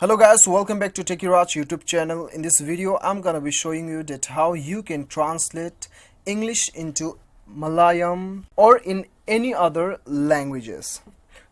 Hello guys, welcome back to Techiraj YouTube channel. In this video I'm gonna be showing you that how you can translate English into Malayam or in any other languages.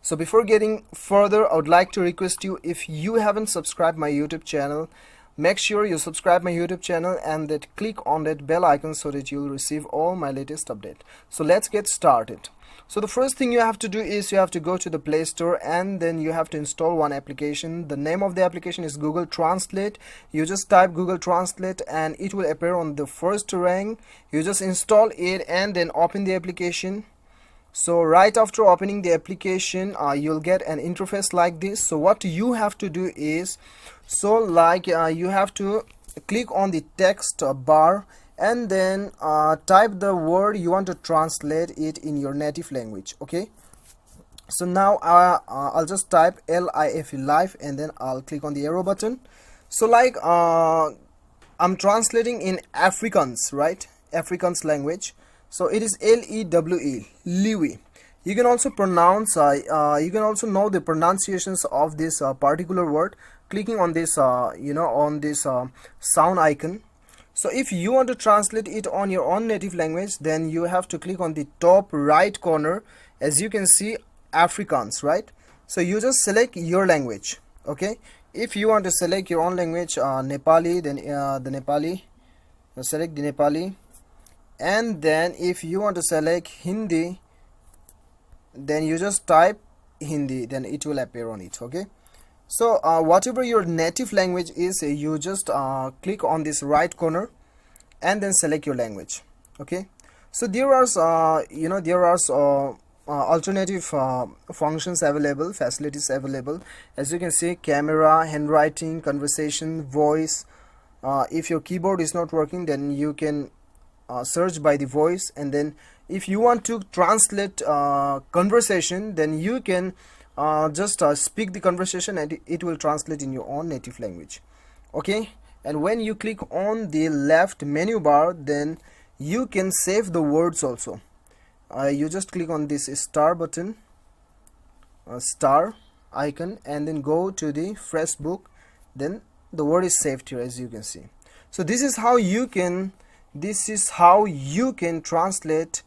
So before getting further, I would like to request you, if you haven't subscribed my YouTube channel, make sure you subscribe my YouTube channel and that click on that bell icon so that you'll receive all my latest update. So let's get started. So the first thing you have to do is you have to go to the Play Store and then you have to install one application. The name of the application is Google Translate. You just type Google Translate and it will appear on the first rank. You just install it and then open the application. So right after opening the application, you'll get an interface like this. So what you have to do is, you have to click on the text bar and then type the word you want to translate it in your native language. Okay, so now I'll just type LIFE, life, and then I'll click on the arrow button. So I'm translating in Afrikaans, right? Afrikaans language. So it is LEWE, Liwi. You can also pronounce you can also know the pronunciations of this particular word clicking on this on this sound icon. So if you want to translate it on your own native language, then you have to click on the top right corner. As you can see, Afrikaans, right? So you just select your language. Okay, if you want to select your own language, Nepali, then the Nepali, select the Nepali. And then if you want to select Hindi, then you just type Hindi, then it will appear on it. Okay, so whatever your native language is, you just click on this right corner and then select your language. Okay, so there are alternative functions available, facilities available. As you can see, camera, handwriting, conversation, voice. If your keyboard is not working, then you can search by the voice, and then if you want to translate conversation, then you can just speak the conversation and it will translate in your own native language. Okay, and when you click on the left menu bar, then you can save the words also. You just click on this star button, star icon, and then go to the fresh book, then the word is saved here, as you can see. So this is how you can translate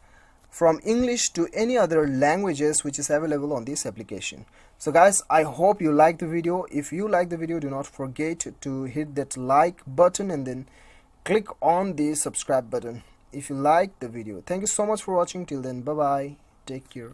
from English to any other languages which is available on this application. So guys, I hope you like the video. If you like the video, do not forget to hit that like button and then click on the subscribe button if you like the video. Thank you so much for watching. Till then, bye bye, take care.